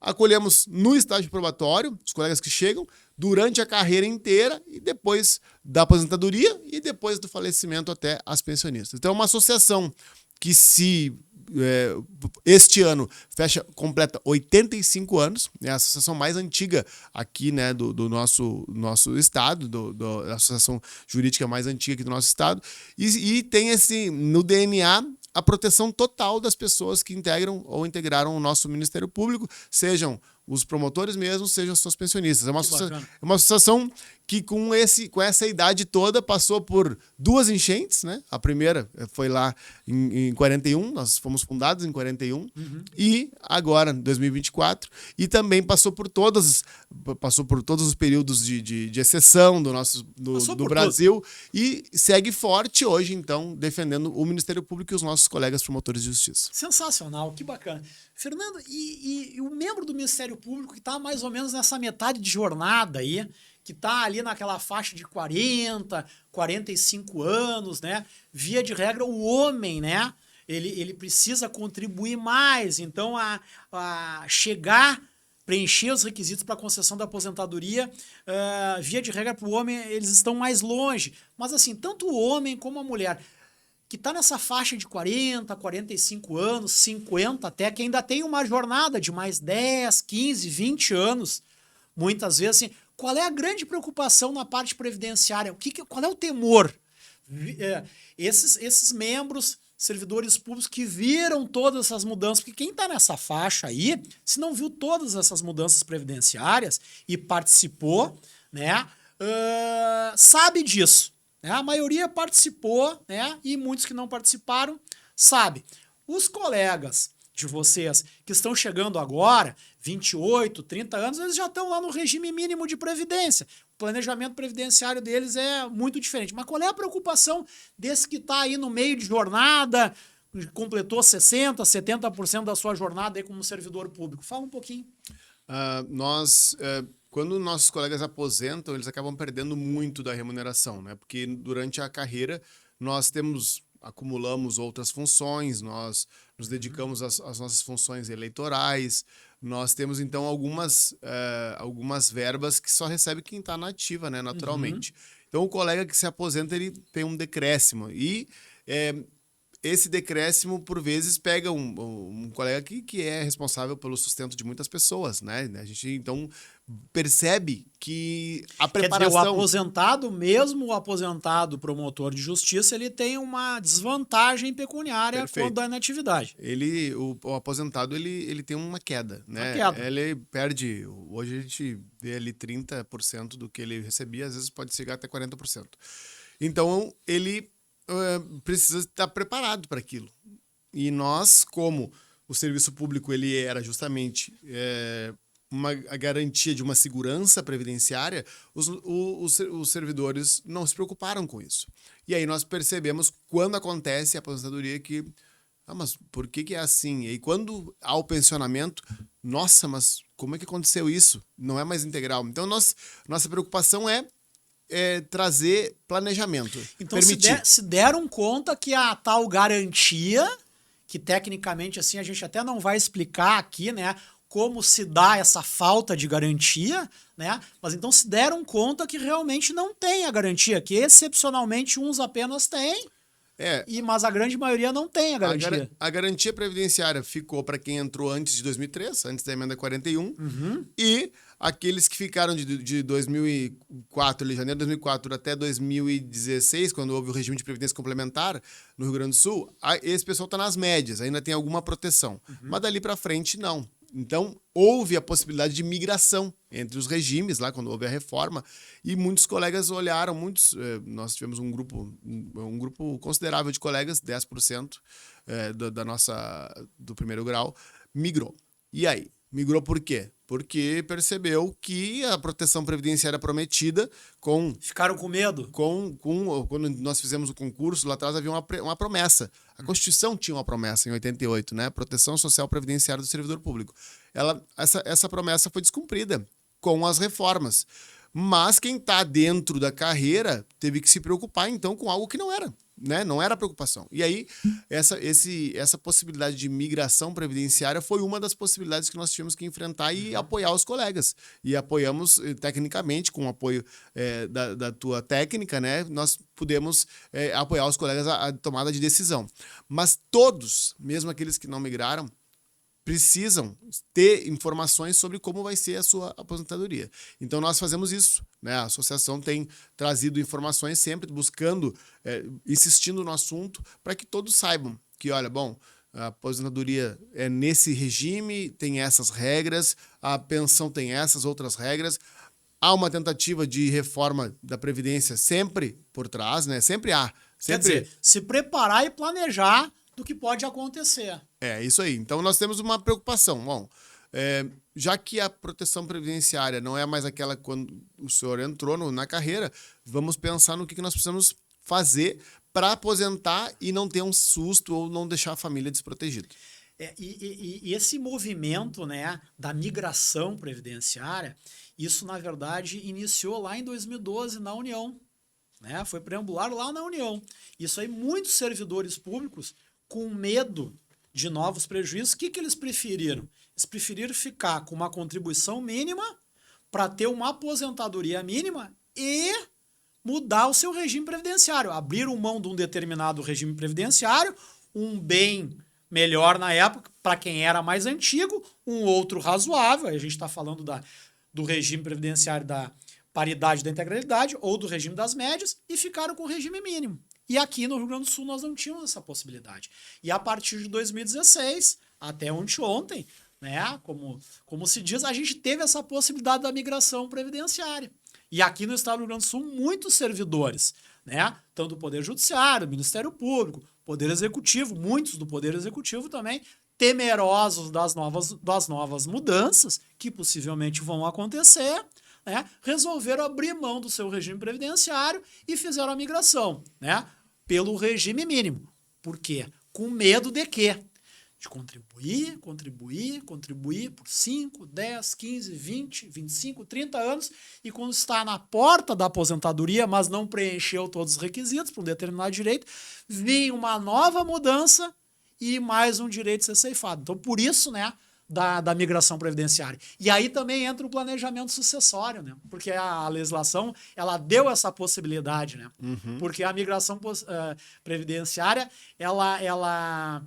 Acolhemos no estágio probatório, os colegas que chegam, durante a carreira inteira e depois da aposentadoria e depois do falecimento até as pensionistas. Então, é uma associação que este ano completa 85 anos, é a associação mais antiga aqui, né, do nosso estado, da associação jurídica mais antiga aqui do nosso estado, e tem no DNA a proteção total das pessoas que integram ou integraram o nosso Ministério Público, sejam os promotores mesmos, sejam os seus pensionistas. É uma associação que com essa idade toda passou por 2 enchentes, né? A primeira foi lá em 41, nós fomos fundados em 41, e agora em 2024, e também passou por todos os períodos de exceção do Brasil, e segue forte hoje, então, defendendo o Ministério Público e os nossos colegas promotores de justiça. Sensacional, que bacana. Fernando, e o membro do Ministério Público que está mais ou menos nessa metade de jornada aí, que está ali naquela faixa de 40, 45 anos, né? Via de regra, o homem, né? Ele precisa contribuir mais. Então, a chegar, preencher os requisitos para a concessão da aposentadoria, via de regra, para o homem, eles estão mais longe. Mas, assim, tanto o homem como a mulher que está nessa faixa de 40, 45 anos, 50 até, que ainda tem uma jornada de mais 10, 15, 20 anos, muitas vezes, assim, qual é a grande preocupação na parte previdenciária? Qual é o temor? Esses membros, servidores públicos que viram todas essas mudanças, porque quem está nessa faixa aí, se não viu todas essas mudanças previdenciárias e participou, né, sabe disso. A maioria participou, né? E muitos que não participaram sabem. Os colegas de vocês que estão chegando agora, 28, 30 anos, eles já estão lá no regime mínimo de previdência. O planejamento previdenciário deles é muito diferente. Mas qual é a preocupação desse que está aí no meio de jornada, completou 60%, 70% da sua jornada aí como servidor público? Fala um pouquinho. Quando nossos colegas aposentam, eles acabam perdendo muito da remuneração, né? Porque durante a carreira nós acumulamos outras funções, nós nos dedicamos às nossas funções eleitorais, nós temos então algumas verbas que só recebe quem está na ativa, né? Naturalmente. Então o colega que se aposenta, ele tem um decréscimo e esse decréscimo, por vezes, pega um colega que é responsável pelo sustento de muitas pessoas, né? A gente, então, percebe que a preparação... Quer dizer, o aposentado, mesmo o aposentado promotor de justiça, ele tem uma desvantagem pecuniária quando da inatividade. O aposentado, ele tem uma queda, né? Uma queda. Ele perde... Hoje a gente vê ali 30% do que ele recebia, às vezes pode chegar até 40%. Então, ele... precisa estar preparado para aquilo. E nós, como o serviço público ele era justamente a garantia de uma segurança previdenciária, os servidores não se preocuparam com isso. E aí nós percebemos, quando acontece a aposentadoria, que mas por que é assim? E aí quando há o pensionamento, nossa, mas como é que aconteceu isso? Não é mais integral. Então nossa preocupação é trazer planejamento. Então, se deram conta que a tal garantia, que tecnicamente assim a gente até não vai explicar aqui, né, como se dá essa falta de garantia, né? Mas então se deram conta que realmente não tem a garantia, que excepcionalmente uns apenas têm. Mas a grande maioria não tem a garantia. A garantia previdenciária ficou para quem entrou antes de 2003, antes da emenda 41, e aqueles que ficaram de 2004, janeiro de 2004 até 2016, quando houve o regime de previdência complementar no Rio Grande do Sul, esse pessoal está nas médias, ainda tem alguma proteção. Mas dali para frente, não. Então, houve a possibilidade de migração entre os regimes, lá quando houve a reforma, e muitos colegas olharam, nós tivemos um grupo considerável de colegas, 10% do primeiro grau, migrou. E aí? Migrou por quê? Porque percebeu que a proteção previdenciária prometida com Ficaram com medo? quando nós fizemos o concurso, lá atrás havia uma promessa. A Constituição tinha uma promessa em 88, né? Proteção Social Previdenciária do Servidor Público. Essa promessa foi descumprida com as reformas. Mas quem está dentro da carreira teve que se preocupar, então, com algo que não era, né? Não era preocupação. E aí, essa possibilidade de migração previdenciária foi uma das possibilidades que nós tivemos que enfrentar e apoiar os colegas. E apoiamos tecnicamente, com o apoio da tua técnica, né? Nós pudemos apoiar os colegas a tomada de decisão. Mas todos, mesmo aqueles que não migraram, precisam ter informações sobre como vai ser a sua aposentadoria. Então, nós fazemos isso, né? A associação tem trazido informações sempre, buscando, insistindo no assunto, para que todos saibam que, olha, bom, a aposentadoria é nesse regime, tem essas regras, a pensão tem essas outras regras. Há uma tentativa de reforma da Previdência sempre por trás, né? Sempre há. Sempre... Quer dizer, se preparar e planejar do que pode acontecer. É, isso aí. Então, nós temos uma preocupação. Bom, já que a proteção previdenciária não é mais aquela quando o senhor entrou na carreira, vamos pensar no que nós precisamos fazer para aposentar e não ter um susto ou não deixar a família desprotegida. E esse movimento, né, da migração previdenciária, isso, na verdade, iniciou lá em 2012 na União. Né? Foi preambular lá na União. Isso aí, muitos servidores públicos, com medo de novos prejuízos, o que eles preferiram? Eles preferiram ficar com uma contribuição mínima para ter uma aposentadoria mínima e mudar o seu regime previdenciário. Abriram mão de um determinado regime previdenciário, um bem melhor na época para quem era mais antigo, um outro razoável. Aí a gente está falando do regime previdenciário da paridade da integralidade ou do regime das médias e ficaram com o regime mínimo. E aqui no Rio Grande do Sul nós não tínhamos essa possibilidade. E a partir de 2016, até ontem, né, como se diz, a gente teve essa possibilidade da migração previdenciária. E aqui no estado do Rio Grande do Sul, muitos servidores, né, tanto do Poder Judiciário, Ministério Público, Poder Executivo, muitos do Poder Executivo também, temerosos das novas mudanças que possivelmente vão acontecer, né, resolveram abrir mão do seu regime previdenciário e fizeram a migração, né, pelo regime mínimo. Por quê? Com medo de quê? De contribuir por 5, 10, 15, 20, 25, 30 anos e quando está na porta da aposentadoria, mas não preencheu todos os requisitos para um determinado direito, vem uma nova mudança e mais um direito ser ceifado. Então, por isso, né, da migração previdenciária. E aí também entra o planejamento sucessório, né? Porque a legislação, ela deu essa possibilidade, né? Uhum. Porque a migração previdenciária, ela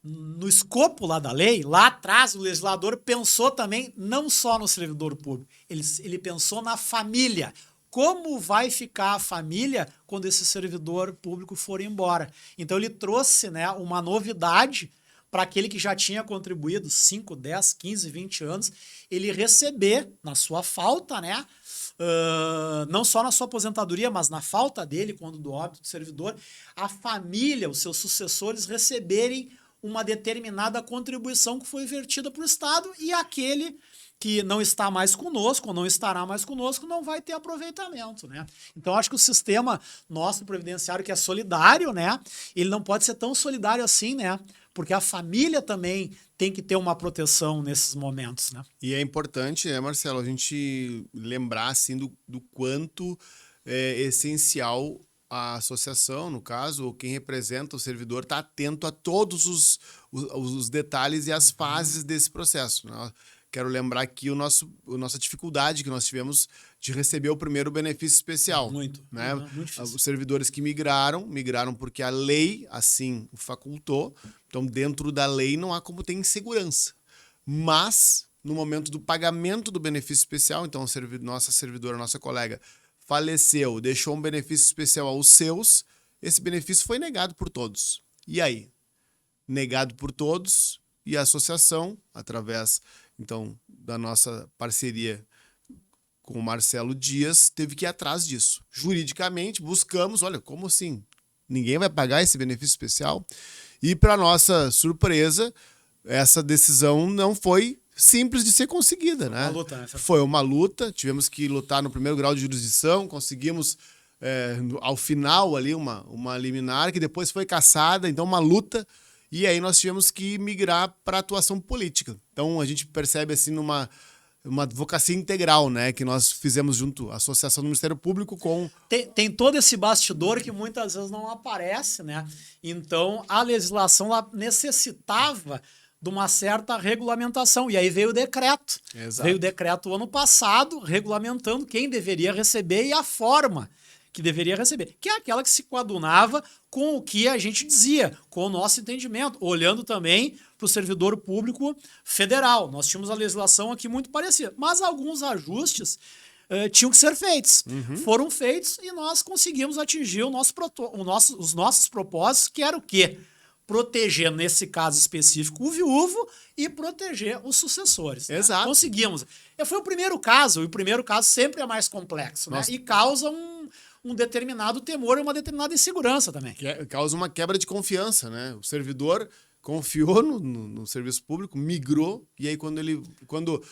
no escopo lá da lei, lá atrás o legislador pensou também não só no servidor público, ele pensou na família. Como vai ficar a família quando esse servidor público for embora? Então ele trouxe, né, uma novidade para aquele que já tinha contribuído 5, 10, 15, 20 anos, ele receber, na sua falta, né, não só na sua aposentadoria, mas na falta dele, quando do óbito do servidor, a família, os seus sucessores receberem uma determinada contribuição que foi vertida para o Estado e aquele que não está mais conosco, ou não estará mais conosco, não vai ter aproveitamento, né? Então, acho que o sistema nosso previdenciário, que é solidário, né? Ele não pode ser tão solidário assim, né? Porque a família também tem que ter uma proteção nesses momentos, né? E é importante, né, Marcelo, a gente lembrar, assim, do quanto é essencial a associação, no caso, ou quem representa o servidor, está atento a todos os detalhes e as fases desse processo, né? Quero lembrar aqui a nossa dificuldade que nós tivemos de receber o primeiro benefício especial. Muito, né? Muito difícil. Os servidores que migraram porque a lei assim o facultou. Então, dentro da lei não há como ter insegurança. Mas, no momento do pagamento do benefício especial, então nossa servidora, nossa colega, faleceu, deixou um benefício especial aos seus, esse benefício foi negado por todos. E aí? Negado por todos e a associação, através então da nossa parceria com o Marcelo Dias, teve que ir atrás disso. Juridicamente, buscamos, olha, como assim? Ninguém vai pagar esse benefício especial? E, para nossa surpresa, essa decisão não foi simples de ser conseguida, né? Uma luta, né? Foi uma luta, tivemos que lutar no primeiro grau de jurisdição, conseguimos ao final ali uma liminar que depois foi cassada, então uma luta, e aí nós tivemos que migrar para atuação política. Então a gente percebe assim uma advocacia integral, né, que nós fizemos junto à Associação do Ministério Público com... Tem todo esse bastidor que muitas vezes não aparece, né? Então, a legislação ela necessitava de uma certa regulamentação. E aí veio o decreto. Exato. Veio o decreto ano passado, regulamentando quem deveria receber e a forma que deveria receber, que é aquela que se coadunava com o que a gente dizia, com o nosso entendimento, olhando também para o servidor público federal. Nós tínhamos a legislação aqui muito parecida, mas alguns ajustes tinham que ser feitos. Foram feitos e nós conseguimos atingir os nossos propósitos, que era o quê? Proteger, nesse caso específico, o viúvo e proteger os sucessores. Exato. Né? Conseguimos. Foi o primeiro caso, e o primeiro caso sempre é mais complexo, né? E causa um determinado temor e uma determinada insegurança também. Causa uma quebra de confiança, né? O servidor confiou no serviço público, migrou, e aí quando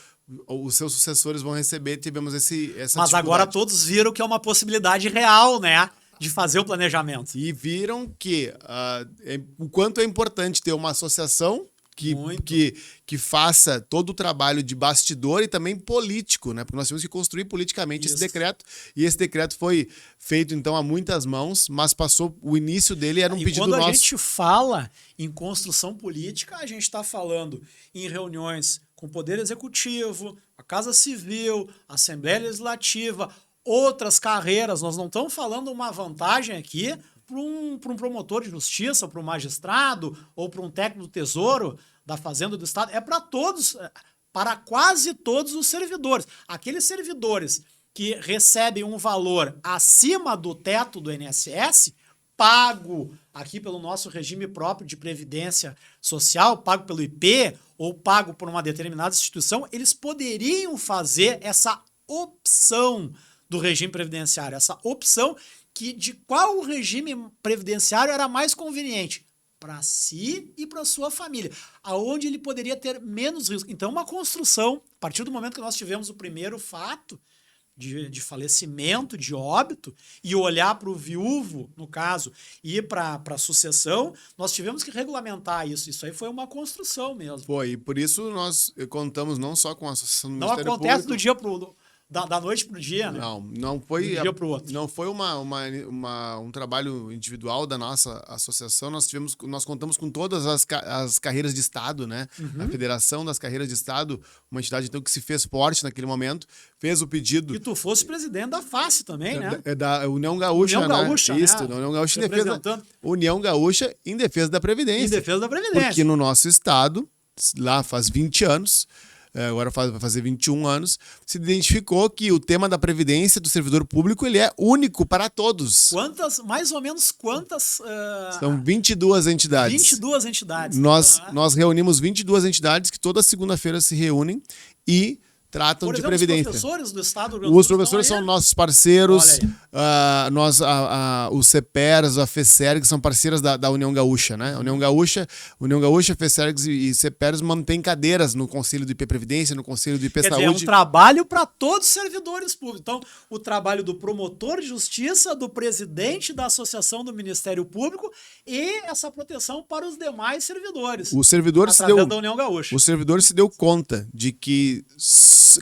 os seus sucessores vão receber, tivemos essa Mas agora todos viram que é uma possibilidade real, né? De fazer o planejamento. E viram que o quanto é importante ter uma associação que faça todo o trabalho de bastidor e também político, né? Porque nós temos que construir politicamente esse decreto. E esse decreto foi feito, então, a muitas mãos, mas passou o início dele, era um pedido nosso. Quando a gente fala em construção política, a gente está falando em reuniões com o Poder Executivo, a Casa Civil, a Assembleia Legislativa, outras carreiras. Nós não estamos falando uma vantagem aqui para um promotor de justiça, para um magistrado ou para um técnico do Tesouro, da Fazenda do Estado. É para todos, para quase todos os servidores. Aqueles servidores que recebem um valor acima do teto do INSS, pago aqui pelo nosso regime próprio de previdência social, pago pelo IP ou pago por uma determinada instituição, eles poderiam fazer essa opção do regime previdenciário, essa opção de qual regime previdenciário era mais conveniente para si e para sua família, aonde ele poderia ter menos risco. Então, uma construção, a partir do momento que nós tivemos o primeiro fato de falecimento, de óbito, e olhar para o viúvo, no caso, e para a sucessão, nós tivemos que regulamentar isso. Isso aí foi uma construção mesmo. Foi, e por isso nós contamos não só com a Associação do Ministério Público... Não acontece do dia da noite para o dia, né? Não foi do dia pro outro. Não foi um trabalho individual da nossa associação. Nós contamos com todas as carreiras de Estado, né? A Federação das Carreiras de Estado, uma entidade então que se fez forte naquele momento, fez o pedido. E tu fosse presidente da FACE também, né? Da União Gaúcha, União Gaúcha, né? Né? Isso, da União Gaúcha em defesa União Gaúcha em defesa da Previdência. Em defesa da Previdência. Porque no nosso estado, lá faz 20 anos, agora vai fazer 21 anos, se identificou que o tema da previdência do servidor público ele é único para todos. Mais ou menos quantas... São 22 entidades. 22 entidades. Nós reunimos 22 entidades que toda segunda-feira se reúnem e tratam de previdência. Os professores do Estado do Rio Grande do Sul. Os professores são nossos parceiros, os CEPERS, a FESERG são parceiras da União Gaúcha, né? União Gaúcha, FESERG e CEPERS mantêm cadeiras no Conselho do IP Previdência, no Conselho do IP Saúde. Quer dizer, é um trabalho para todos os servidores públicos. Então, o trabalho do promotor de justiça, do presidente da Associação do Ministério Público e essa proteção para os demais servidores. O servidor da União Gaúcha. O servidor se deu conta de que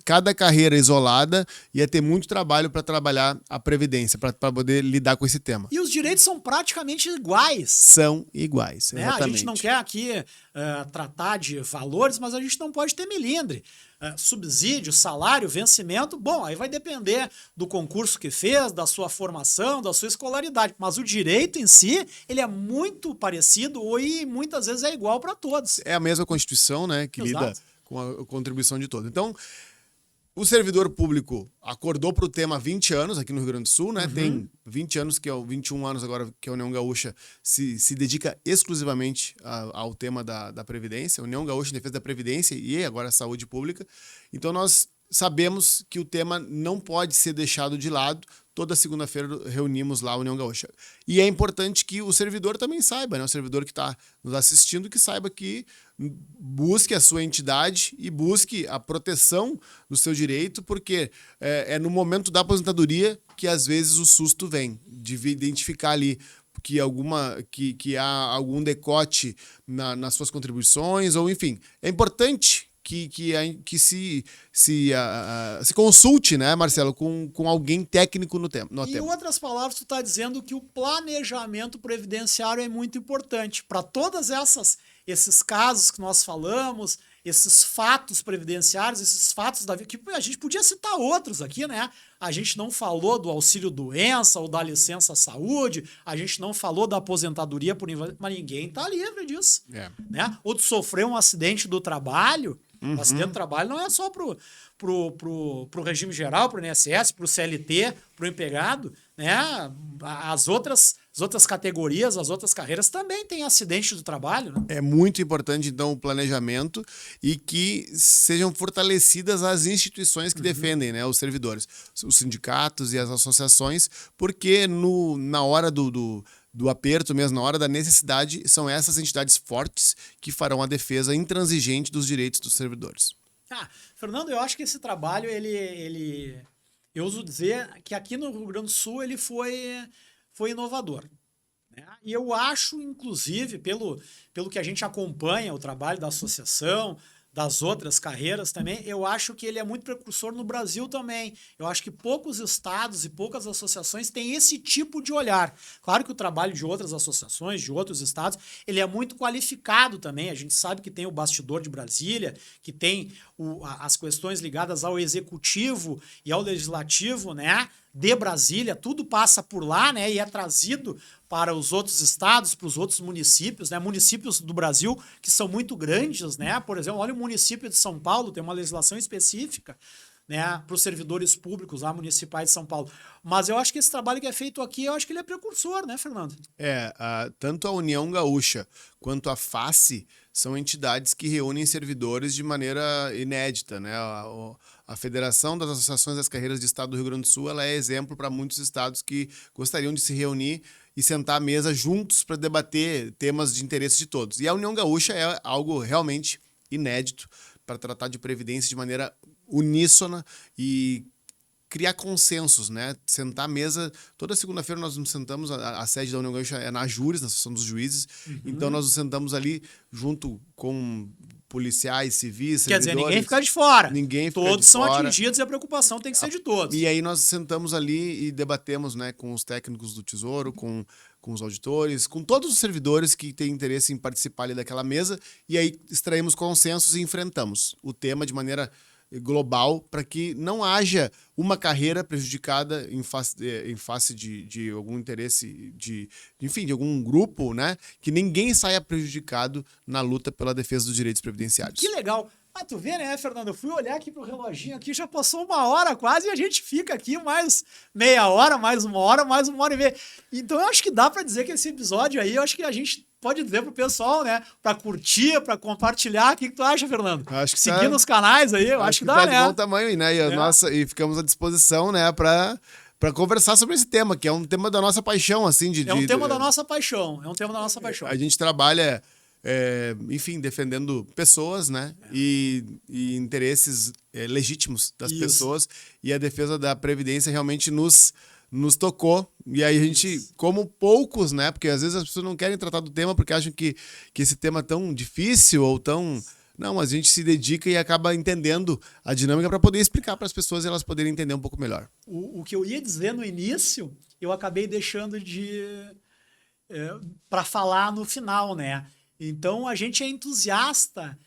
cada carreira isolada ia ter muito trabalho para trabalhar a previdência, para poder lidar com esse tema. E os direitos são praticamente iguais. São iguais, exatamente. A gente não quer aqui tratar de valores, mas a gente não pode ter melindre. Subsídio, salário, vencimento, bom, aí vai depender do concurso que fez, da sua formação, da sua escolaridade. Mas o direito em si, ele é muito parecido e muitas vezes é igual para todos. É a mesma Constituição, né, que Exato. lida com a contribuição de todos. Então, o servidor público acordou para o tema há 20 anos aqui no Rio Grande do Sul, né? Tem 20 anos, 21 anos agora que a União Gaúcha se dedica exclusivamente ao tema da Previdência, a União Gaúcha em defesa da Previdência e agora a saúde pública. Então nós sabemos que o tema não pode ser deixado de lado. Toda segunda-feira reunimos lá a União Gaúcha. E é importante que o servidor também saiba, né? O servidor que está nos assistindo, que saiba que busque a sua entidade e busque a proteção do seu direito, porque é no momento da aposentadoria que às vezes o susto vem, de identificar ali que há algum decote nas suas contribuições, ou enfim. É importante que se consulte, né, Marcelo, com alguém técnico no tema. Em outras palavras, tu está dizendo que o planejamento previdenciário é muito importante para todas esses casos que nós falamos, esses fatos previdenciários, esses fatos da vida, que a gente podia citar outros aqui, né? A gente não falou do auxílio-doença ou da licença-saúde, a gente não falou da aposentadoria por invalidez, mas ninguém está livre disso, né? Ou de sofrer um acidente do trabalho. O acidente do trabalho não é só pro regime geral, pro INSS, pro CLT, pro empregado, né? As outras categorias, as outras carreiras também têm acidente do trabalho, né? É muito importante, então, o planejamento e que sejam fortalecidas as instituições que defendem, né, os servidores, os sindicatos e as associações, porque na hora do aperto mesmo, na hora da necessidade, são essas entidades fortes que farão a defesa intransigente dos direitos dos servidores. Fernando, eu acho que esse trabalho, eu uso dizer que aqui no Rio Grande do Sul ele foi inovador, né? E eu acho, inclusive, pelo que a gente acompanha o trabalho da associação, das outras carreiras também, eu acho que ele é muito precursor no Brasil também. Eu acho que poucos estados e poucas associações têm esse tipo de olhar. Claro que o trabalho de outras associações, de outros estados, ele é muito qualificado também. A gente sabe que tem o bastidor de Brasília, que tem as questões ligadas ao executivo e ao legislativo, né, de Brasília, tudo passa por lá, né, e é trazido para os outros estados, para os outros municípios, né, municípios do Brasil que são muito grandes, né, por exemplo, olha o município de São Paulo, tem uma legislação específica, né, para os servidores públicos lá, municipais de São Paulo. Mas eu acho que esse trabalho que é feito aqui, eu acho que ele é precursor, né, Fernando? Tanto a União Gaúcha quanto a FACE são entidades que reúnem servidores de maneira inédita, né? A Federação das Associações das Carreiras de Estado do Rio Grande do Sul, ela é exemplo para muitos estados que gostariam de se reunir e sentar à mesa juntos para debater temas de interesse de todos. E a União Gaúcha é algo realmente inédito para tratar de previdência de maneira uníssona e criar consensos, né? Sentar à mesa. Toda segunda-feira nós nos sentamos, a sede da União Gaúcha é na Júris, na Associação dos Juízes, então nós nos sentamos ali junto com policiais, civis, quer dizer, servidores. ninguém fica de fora. Ninguém fica todos de são fora. atingidos e a preocupação tem que ser de todos. E aí nós sentamos ali e debatemos, né, com os técnicos do Tesouro, com os auditores, com todos os servidores que têm interesse em participar ali daquela mesa, e aí extraímos consensos e enfrentamos o tema de maneira global para que não haja uma carreira prejudicada em face de algum interesse de algum grupo, né? Que ninguém saia prejudicado na luta pela defesa dos direitos previdenciários. Que legal! Ah, tu vê, né, Fernando? Eu fui olhar aqui pro reloginho aqui, já passou 1 hora quase, e a gente fica aqui mais meia hora, mais 1 hora, mais 1 hora e meia. Então eu acho que dá para dizer que esse episódio aí, eu acho que a gente pode dizer pro pessoal, né, para curtir, para compartilhar. O que tu acha, Fernando? Acho que seguir nos canais aí, eu acho que dá, tá né? de bom tamanho, né? E ficamos à disposição, né, para conversar sobre esse tema, que é um tema da nossa paixão, assim. É um tema da nossa paixão, A gente trabalha, enfim, defendendo pessoas, né? E interesses legítimos das pessoas. E a defesa da Previdência realmente nos tocou. E aí a gente, como poucos, né? Porque às vezes as pessoas não querem tratar do tema porque acham que esse tema é tão difícil ou tão... Não, mas a gente se dedica e acaba entendendo a dinâmica para poder explicar para as pessoas e elas poderem entender um pouco melhor. O que eu ia dizer no início, eu acabei deixando para falar no final, né? Então a gente é entusiasta,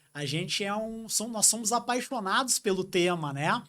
nós somos apaixonados pelo tema, né?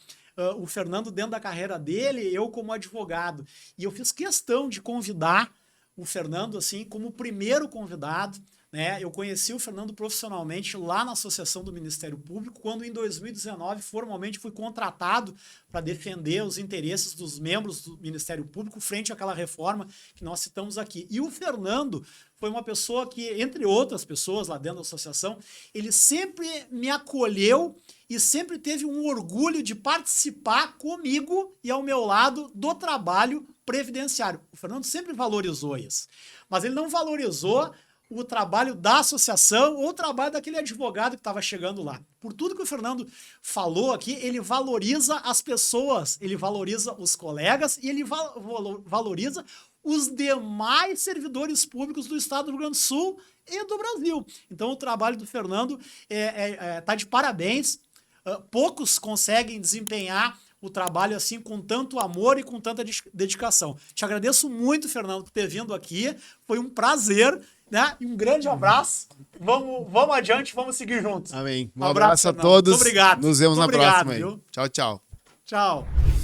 O Fernando dentro da carreira dele, eu como advogado. E eu fiz questão de convidar o Fernando assim como primeiro convidado, né? Eu conheci o Fernando profissionalmente lá na Associação do Ministério Público, quando em 2019 formalmente fui contratado para defender os interesses dos membros do Ministério Público frente àquela reforma que nós citamos aqui. E o Fernando foi uma pessoa que, entre outras pessoas lá dentro da associação, ele sempre me acolheu e sempre teve um orgulho de participar comigo e ao meu lado do trabalho previdenciário. O Fernando sempre valorizou isso, mas ele não valorizou o trabalho da associação ou o trabalho daquele advogado que estava chegando lá. Por tudo que o Fernando falou aqui, ele valoriza as pessoas, ele valoriza os colegas e ele valoriza os demais servidores públicos do Estado do Rio Grande do Sul e do Brasil. Então o trabalho do Fernando tá de parabéns. Poucos conseguem desempenhar o trabalho assim com tanto amor e com tanta dedicação. Te agradeço muito, Fernando, por ter vindo aqui. Foi um prazer, né? E um grande abraço. Vamos adiante, vamos seguir juntos. Amém. Um abraço a todos. Muito obrigado. Nos vemos na próxima. Viu? Tchau, tchau. Tchau.